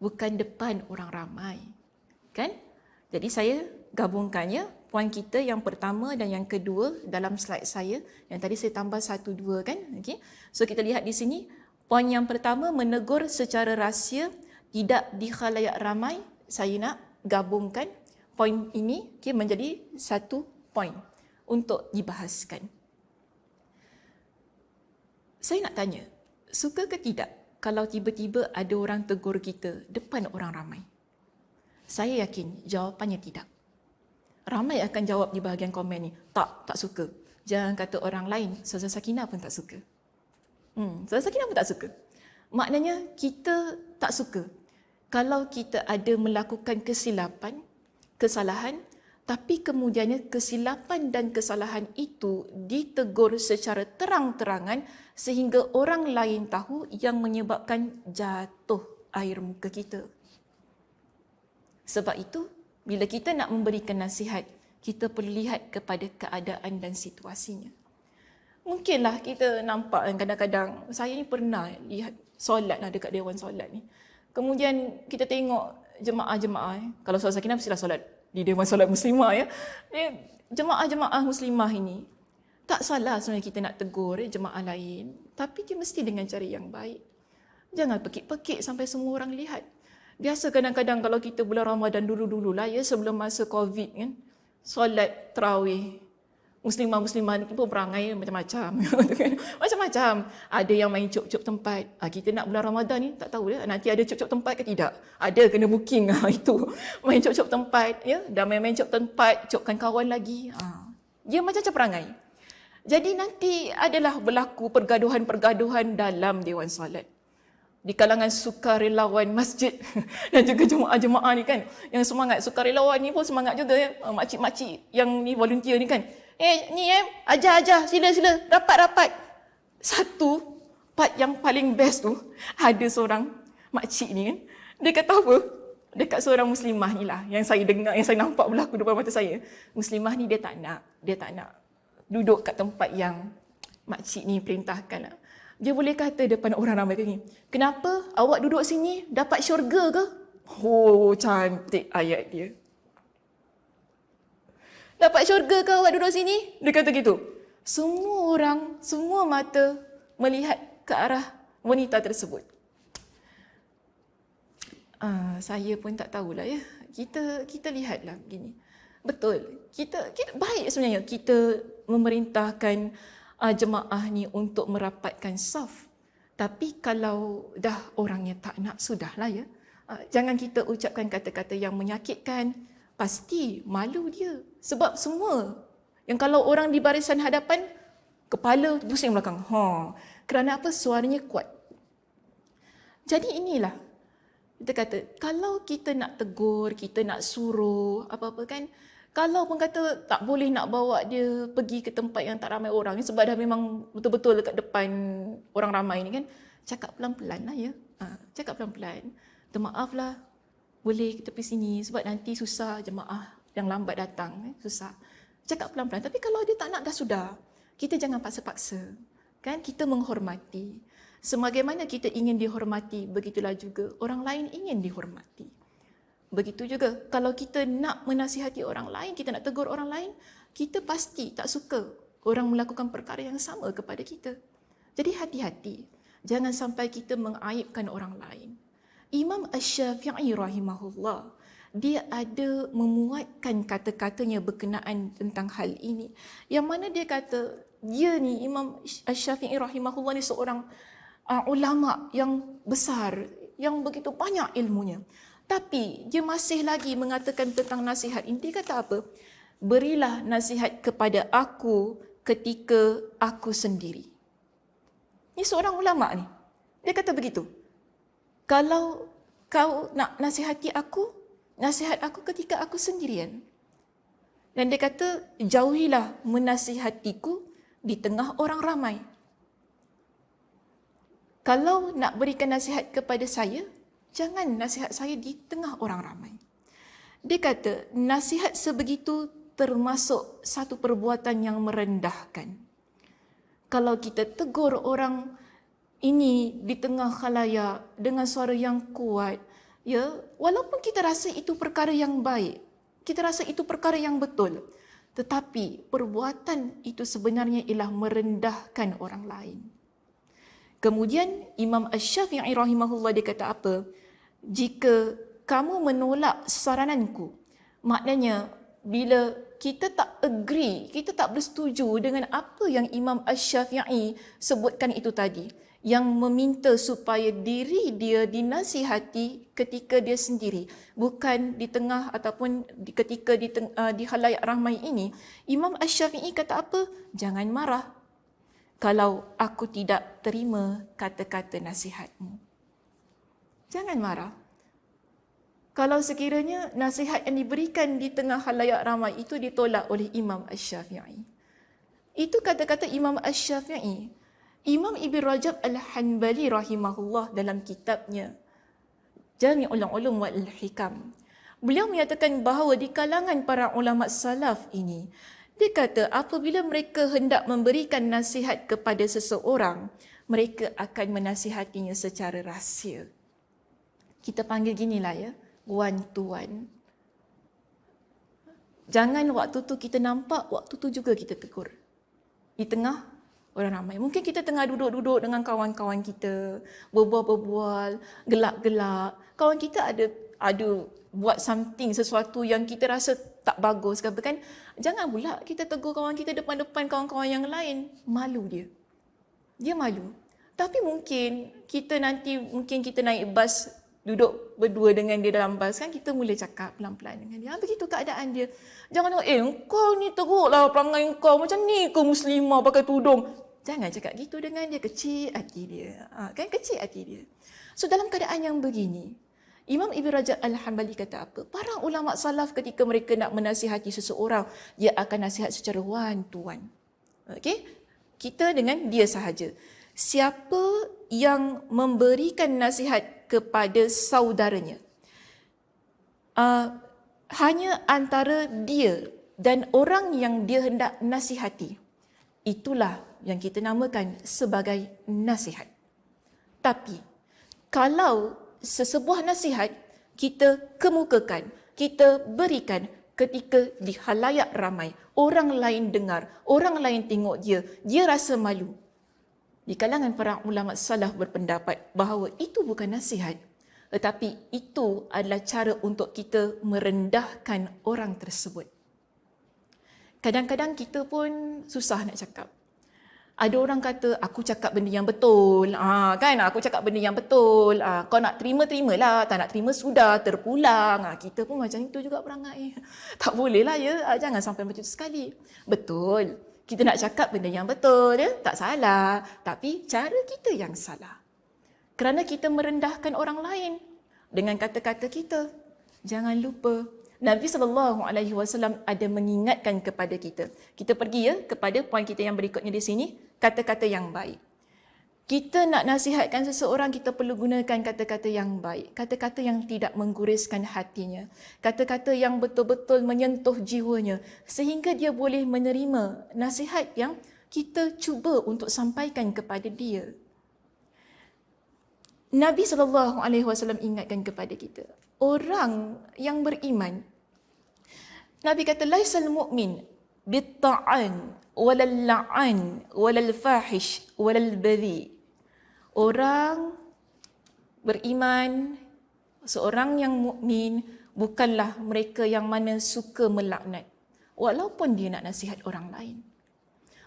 bukan depan orang ramai, kan? Jadi saya gabungkannya, poin kita yang pertama dan yang kedua dalam slide saya, yang tadi saya tambah 1, 2 kan? Okay. So kita lihat di sini, poin yang pertama menegur secara rahsia, tidak di khalayak ramai. Saya nak gabungkan poin ini menjadi satu poin untuk dibahaskan. Saya nak tanya, suka ke tidak kalau tiba-tiba ada orang tegur kita depan orang ramai? Saya yakin jawapannya tidak. Ramai akan jawab di bahagian komen ni, tak suka. Jangan kata orang lain, Ustazah Sakinah pun tak suka. Ustazah Sakinah pun tak suka. Maknanya kita tak suka kalau kita ada melakukan kesilapan, kesalahan, tapi kemudiannya kesilapan dan kesalahan itu ditegur secara terang-terangan sehingga orang lain tahu, yang menyebabkan jatuh air muka kita. Sebab itu, bila kita nak memberikan nasihat, kita perlu lihat kepada keadaan dan situasinya. Mungkinlah kita nampak kadang-kadang, saya ni pernah lihat solat lah dekat dewan solat ni. Kemudian kita tengok jemaah-jemaah, kalau Ustazah Sakinah mestilah solat di dewan solat muslimah ya. Jemaah-jemaah muslimah ini, tak salah sebenarnya kita nak tegur jemaah lain, tapi dia mesti dengan cara yang baik. Jangan pekik-pekik sampai semua orang lihat. Biasa kadang-kadang kalau kita bulan Ramadan dulu-dululah ya, sebelum masa Covid kan, solat tarawih, Muslimah-muslimah ni pun perangai macam-macam. Macam-macam. Ada yang main cop-cop tempat. Kita nak bulan Ramadan ni, tak tahu nanti ada cop-cop tempat ke tidak. Ada, kena booking itu. Main cop-cop tempat, ya. Dah main cop tempat, copkan kawan lagi. Dia macam-macam perangai. Jadi nanti adalah berlaku pergaduhan-pergaduhan dalam dewan solat. Di kalangan sukarelawan masjid dan juga jemaah-jemaah ni kan. Yang semangat sukarelawan ni pun semangat juga ya. Makcik-makcik yang ni volunteer ni kan. Ajar, sila, rapat. Satu part yang paling best tu, ada seorang makcik ni kan, dia kata apa? Dekat seorang muslimah ni lah, yang saya dengar, yang saya nampak berlaku depan mata saya. Muslimah ni dia tak nak duduk kat tempat yang makcik ni perintahkan lah. Dia boleh kata depan orang ramai ni, kenapa awak duduk sini, dapat syurga ke? Oh, cantik ayat dia. Dapat syurga ke awak duduk sini? Dia kata gitu. Semua orang, semua mata melihat ke arah wanita tersebut. Saya pun tak tahulah ya. Kita lihatlah begini. Betul. Kita baik sebenarnya kita memerintahkan jemaah ni untuk merapatkan saf. Tapi kalau dah orangnya tak nak, sudahlah ya. Jangan kita ucapkan kata-kata yang menyakitkan. Pasti malu dia. Sebab semua yang kalau orang di barisan hadapan, kepala pusing belakang. Kerana apa? Suaranya kuat. Jadi inilah, kita kata, kalau kita nak tegur, kita nak suruh, apa-apa kan, Kalau pun kata tak boleh nak bawa dia pergi ke tempat yang tak ramai orang ni, sebab dah memang betul-betul dekat depan orang ramai ni kan, cakap pelan-pelan lah ya. Cakap pelan-pelan. Minta maaf lah, boleh kita pergi sini sebab nanti susah jemaah yang lambat datang. Susah. Cakap pelan-pelan. Tapi kalau dia tak nak, dah sudah. Kita jangan paksa-paksa. Kan? Kita menghormati. Sebagaimana kita ingin dihormati, begitulah juga orang lain ingin dihormati. Begitu juga kalau kita nak menasihati orang lain, kita nak tegur orang lain, kita pasti tak suka orang melakukan perkara yang sama kepada kita. Jadi hati-hati, jangan sampai kita mengaibkan orang lain. Imam Asy-Syafi'i rahimahullah, dia ada memuatkan kata-katanya berkenaan tentang hal ini. Yang mana dia kata, dia ni Imam Asy-Syafi'i rahimahullah ni seorang ulama yang besar, yang begitu banyak ilmunya. Tapi dia masih lagi mengatakan tentang nasihat ini. Dia kata apa? Berilah nasihat kepada aku ketika aku sendiri. Ini seorang ulama ni. Dia kata begitu. Kalau kau nak nasihati aku, nasihat aku ketika aku sendirian. Dan dia kata, jauhilah menasihatiku di tengah orang ramai. Kalau nak berikan nasihat kepada saya, jangan nasihat saya di tengah orang ramai. Dia kata, nasihat sebegitu termasuk satu perbuatan yang merendahkan. Kalau kita tegur orang ini di tengah khalayak dengan suara yang kuat, ya, walaupun kita rasa itu perkara yang baik, kita rasa itu perkara yang betul, tetapi perbuatan itu sebenarnya ialah merendahkan orang lain. Kemudian Imam Asy-Syafi'i rahimahullah dia kata apa? Jika kamu menolak sarananku, maknanya bila kita tak agree, kita tak bersetuju dengan apa yang Imam Asy-Syafi'i sebutkan itu tadi, yang meminta supaya diri dia dinasihati ketika dia sendiri, bukan di tengah ataupun ketika di khalayak ramai ini, Imam Asy-Syafi'i kata apa? Jangan marah kalau aku tidak terima kata-kata nasihatmu. Jangan marah. Kalau sekiranya nasihat yang diberikan di tengah khalayak ramai itu ditolak oleh Imam Asy-Syafi'i. Itu kata-kata Imam Asy-Syafi'i. Imam Ibn Rajab Al-Hanbali rahimahullah dalam kitabnya Jami'ul Ulum wal Hikam, beliau menyatakan bahawa di kalangan para ulama salaf ini, dia kata apabila mereka hendak memberikan nasihat kepada seseorang, mereka akan menasihatinya secara rahsia. Kita panggil ginilah ya, one to one. Jangan waktu tu kita nampak, waktu tu juga kita tegur. Di tengah orang ramai. Mungkin kita tengah duduk-duduk dengan kawan-kawan kita, berbual-berbual, gelak-gelak. Kawan kita ada buat sesuatu yang kita rasa tak bagus ke apa kan. Jangan pula kita tegur kawan kita depan-depan kawan-kawan yang lain. Malu dia. Dia malu. Tapi mungkin kita naik bas, duduk berdua dengan dia dalam bas kan, kita mula cakap pelan-pelan dengan dia. Begitu keadaan dia. Jangan tengok, kau ni teruklah perangai kau. Macam ni kau muslimah pakai tudung. Jangan cakap gitu dengan dia. Kecil hati dia. Kan kecil hati dia. So dalam keadaan yang begini, Imam Ibn Rajab Al-Hanbali kata apa? Para ulama salaf ketika mereka nak menasihati seseorang, dia akan nasihat secara one to one. Okay? Kita dengan dia sahaja. Siapa yang memberikan nasihat kepada saudaranya, hanya antara dia dan orang yang dia hendak nasihati, itulah yang kita namakan sebagai nasihat. Tapi kalau sesebuah nasihat kita kemukakan, kita berikan ketika di khalayak ramai, orang lain dengar, orang lain tengok dia rasa malu. Di kalangan para ulama salaf berpendapat bahawa itu bukan nasihat, tetapi itu adalah cara untuk kita merendahkan orang tersebut. Kadang-kadang kita pun susah nak cakap. Ada orang kata, aku cakap benda yang betul. Kan, aku cakap benda yang betul. Kau nak terima, terimalah. Tak nak terima, sudah, terpulang. Kita pun macam itu juga perangai. Tak boleh lah ya. Jangan sampai macam itu sekali. Betul. Kita nak cakap benda yang betul, ya? Tak salah. Tapi cara kita yang salah. Kerana kita merendahkan orang lain dengan kata-kata kita. Jangan lupa, Nabi SAW ada mengingatkan kepada kita. Kita pergi kepada poin kita yang berikutnya di sini, kata-kata yang baik. Kita nak nasihatkan seseorang, kita perlu gunakan kata-kata yang baik. Kata-kata yang tidak mengguriskan hatinya. Kata-kata yang betul-betul menyentuh jiwanya. Sehingga dia boleh menerima nasihat yang kita cuba untuk sampaikan kepada dia. Nabi SAW ingatkan kepada kita, orang yang beriman, Nabi kata, laisal mu'min bitta'an walal la'an walal fahish walal badhi. Orang beriman, seorang yang mukmin bukanlah mereka yang mana suka melaknat walaupun dia nak nasihat orang lain.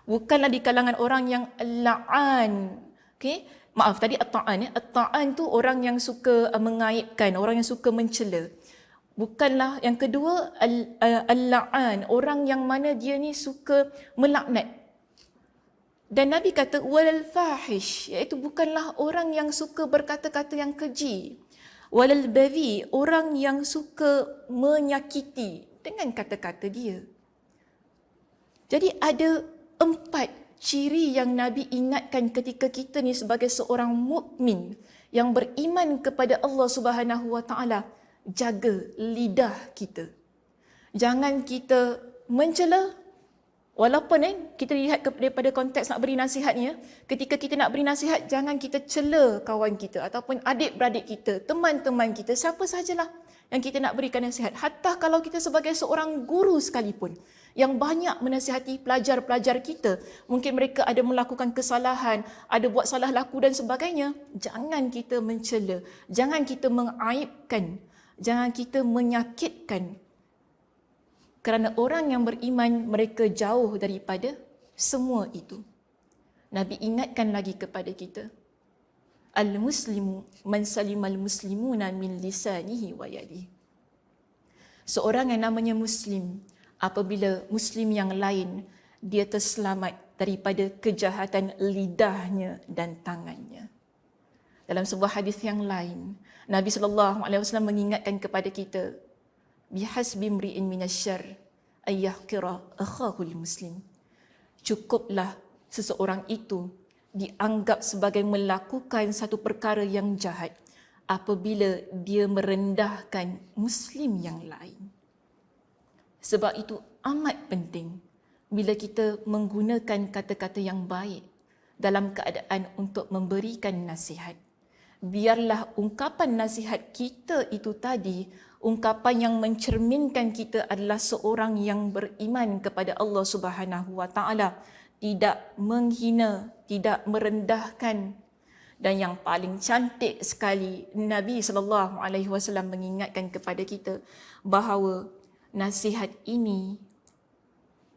Bukanlah di kalangan orang yang la'an. Okey, maaf tadi at-ta'an. At-ta'an tu orang yang suka mengaibkan, orang yang suka mencela. Bukanlah yang kedua al-la'an, orang yang mana dia ni suka melaknat. Dan Nabi kata walal fahish, iaitu bukanlah orang yang suka berkata-kata yang keji. Walal badhi, orang yang suka menyakiti dengan kata-kata dia. Jadi ada 4 ciri yang Nabi ingatkan ketika kita ni sebagai seorang mukmin yang beriman kepada Allah Subhanahu Wa Taala. Jaga lidah kita. Jangan kita mencela. Walaupun kita lihat daripada konteks nak beri nasihatnya, ketika kita nak beri nasihat, jangan kita cela kawan kita ataupun adik-beradik kita, teman-teman kita, siapa sahajalah yang kita nak berikan nasihat. Hatta kalau kita sebagai seorang guru sekalipun, yang banyak menasihati pelajar-pelajar kita, mungkin mereka ada melakukan kesalahan, ada buat salah laku dan sebagainya, jangan kita mencela, jangan kita mengaibkan, jangan kita menyakitkan. Kerana orang yang beriman, mereka jauh daripada semua itu. Nabi ingatkan lagi kepada kita, al-muslimu man salimal muslimuna min lisanihi wa yadihi. Seorang yang namanya muslim, apabila muslim yang lain, dia terselamat daripada kejahatan lidahnya dan tangannya. Dalam sebuah hadis yang lain, Nabi SAW mengingatkan kepada kita, bihasbi mri'in minasyarr ayyahqira akhahul muslim. Cukuplah seseorang itu dianggap sebagai melakukan satu perkara yang jahat apabila dia merendahkan muslim yang lain. Sebab itu amat penting bila kita menggunakan kata-kata yang baik dalam keadaan untuk memberikan nasihat. Biarlah ungkapan nasihat kita itu tadi ungkapan yang mencerminkan kita adalah seorang yang beriman kepada Allah Subhanahu Wa Taala, tidak menghina, tidak merendahkan. Dan yang paling cantik sekali, Nabi SAW mengingatkan kepada kita bahawa nasihat ini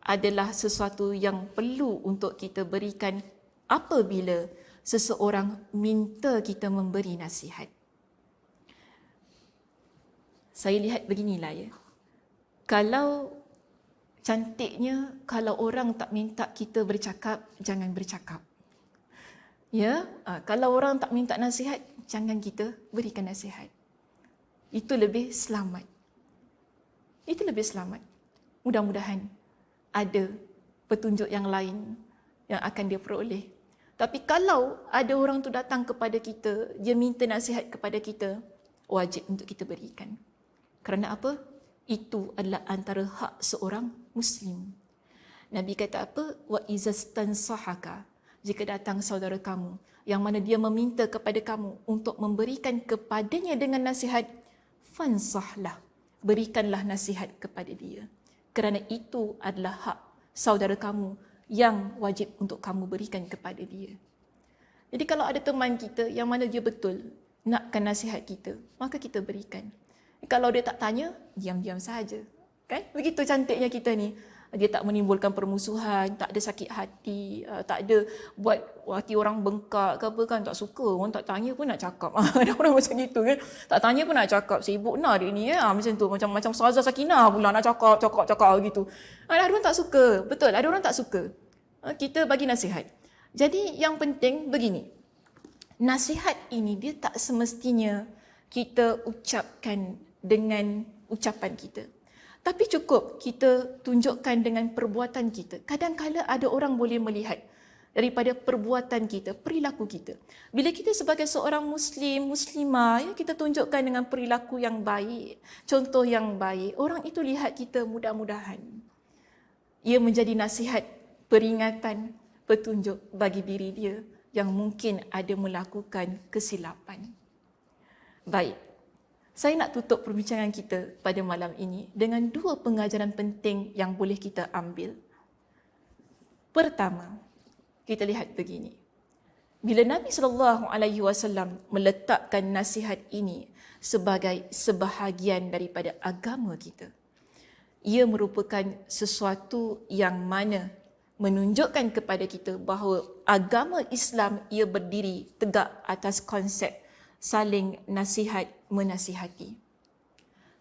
adalah sesuatu yang perlu untuk kita berikan apabila seseorang minta kita memberi nasihat. Saya lihat beginilah kalau cantiknya, kalau orang tak minta kita bercakap, jangan bercakap. Kalau orang tak minta nasihat, jangan kita berikan nasihat. Itu lebih selamat. Itu lebih selamat. Mudah-mudahan ada petunjuk yang lain yang akan dia peroleh. Tapi kalau ada orang tu datang kepada kita, dia minta nasihat kepada kita, wajib untuk kita berikan. Kerana apa? Itu adalah antara hak seorang Muslim. Nabi kata apa? Wa izastansahaka. Jika datang saudara kamu, yang mana dia meminta kepada kamu untuk memberikan kepadanya dengan nasihat, fansahlah. Berikanlah nasihat kepada dia. Kerana itu adalah hak saudara kamu yang wajib untuk kamu berikan kepada dia. Jadi kalau ada teman kita yang mana dia betul nakkan nasihat kita, maka kita berikan. Kalau dia tak tanya, diam-diam saja. Kan? Begitu cantiknya kita ni. Dia tak menimbulkan permusuhan, tak ada sakit hati, tak ada buat hati orang bengkak ke apa kan, tak suka. Orang tak tanya pun nak cakap. Ada orang macam gitu kan. Tak tanya pun nak cakap. Sibuk nak dia ni macam tu. Macam Ustazah Sakinah pula nak cakap gitu. Ada orang tak suka. Betul, ada orang tak suka. Kita bagi nasihat. Jadi yang penting begini. Nasihat ini dia tak semestinya kita ucapkan dengan ucapan kita. Tapi cukup kita tunjukkan dengan perbuatan kita. Kadang-kala ada orang boleh melihat daripada perbuatan kita, perilaku kita. Bila kita sebagai seorang Muslim, Muslimah, ya, kita tunjukkan dengan perilaku yang baik, contoh yang baik, orang itu lihat kita, mudah-mudahan ia menjadi nasihat, peringatan, petunjuk bagi diri dia yang mungkin ada melakukan kesilapan. Baik, saya nak tutup perbincangan kita pada malam ini dengan dua pengajaran penting yang boleh kita ambil. Pertama, kita lihat begini. Bila Nabi SAW meletakkan nasihat ini sebagai sebahagian daripada agama kita, ia merupakan sesuatu yang mana menunjukkan kepada kita bahawa agama Islam ia berdiri tegak atas konsep saling nasihat menasihati.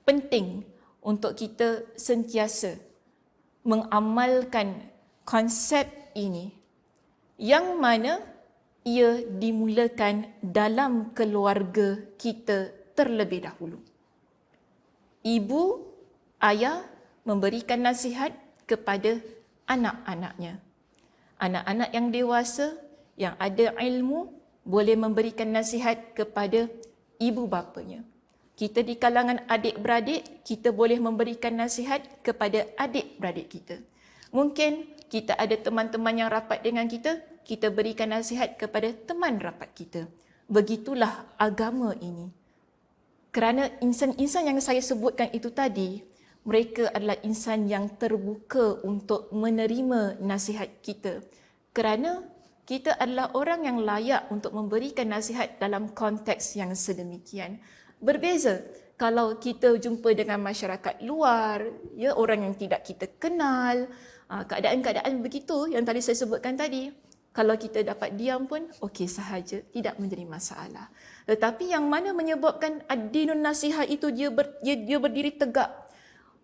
Penting untuk kita sentiasa mengamalkan konsep ini yang mana ia dimulakan dalam keluarga kita terlebih dahulu. Ibu, ayah memberikan nasihat kepada anak-anaknya. Anak-anak yang dewasa, yang ada ilmu, boleh memberikan nasihat kepada ibu bapanya. Kita di kalangan adik-beradik, kita boleh memberikan nasihat kepada adik-beradik kita. Mungkin kita ada teman-teman yang rapat dengan kita, kita berikan nasihat kepada teman rapat kita. Begitulah agama ini. Kerana insan-insan yang saya sebutkan itu tadi, mereka adalah insan yang terbuka untuk menerima nasihat kita. Kerana kita adalah orang yang layak untuk memberikan nasihat dalam konteks yang sedemikian. Berbeza kalau kita jumpa dengan masyarakat luar, ya, orang yang tidak kita kenal, keadaan-keadaan begitu yang tadi saya sebutkan tadi. Kalau kita dapat diam pun okey sahaja, tidak menjadi masalah. Tetapi yang mana menyebabkan ad-dinun nasihat itu dia berdiri tegak,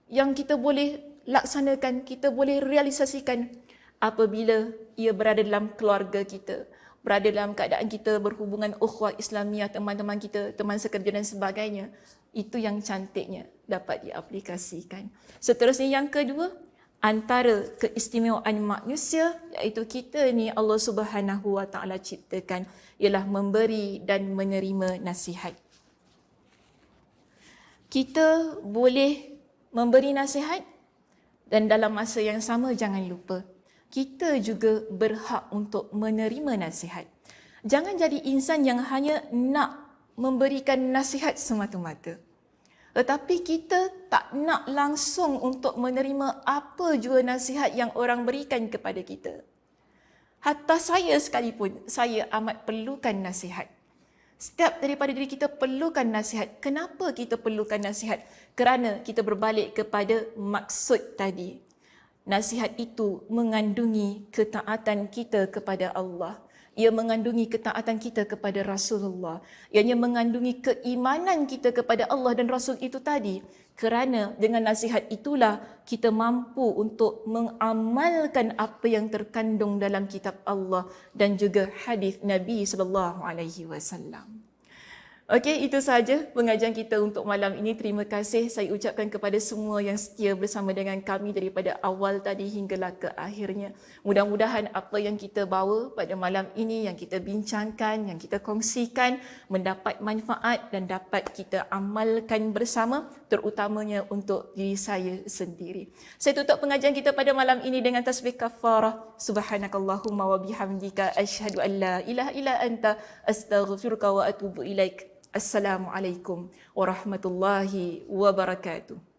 yang kita boleh laksanakan, kita boleh realisasikan apabila ia berada dalam keluarga kita, berada dalam keadaan kita berhubungan ukhuwah Islamiah, teman-teman kita, teman sekerja dan sebagainya. Itu yang cantiknya dapat diaplikasikan. Seterusnya yang kedua, antara keistimewaan manusia, iaitu kita ni Allah Subhanahu Wa Taala ciptakan, ialah memberi dan menerima nasihat. Kita boleh memberi nasihat dan dalam masa yang sama jangan lupa, kita juga berhak untuk menerima nasihat. Jangan jadi insan yang hanya nak memberikan nasihat semata-mata. Tetapi kita tak nak langsung untuk menerima apa jua nasihat yang orang berikan kepada kita. Hatta saya sekalipun, saya amat perlukan nasihat. Setiap daripada diri kita perlukan nasihat. Kenapa kita perlukan nasihat? Kerana kita berbalik kepada maksud tadi. Nasihat itu mengandungi ketaatan kita kepada Allah. Ia mengandungi ketaatan kita kepada Rasulullah. Ianya mengandungi keimanan kita kepada Allah dan Rasul itu tadi. Kerana dengan nasihat itulah kita mampu untuk mengamalkan apa yang terkandung dalam kitab Allah dan juga hadis Nabi SAW. Okey, itu sahaja pengajian kita untuk malam ini. Terima kasih saya ucapkan kepada semua yang setia bersama dengan kami daripada awal tadi hinggalah ke akhirnya. Mudah-mudahan apa yang kita bawa pada malam ini, yang kita bincangkan, yang kita kongsikan mendapat manfaat dan dapat kita amalkan bersama, terutamanya untuk diri saya sendiri. Saya tutup pengajian kita pada malam ini dengan tasbih kafarah. Subhanakallahumma wa bihamdika asyhadu an la ilaha illa anta astaghfiruka wa atubu ilaik. Assalamualaikum warahmatullahi wabarakatuh.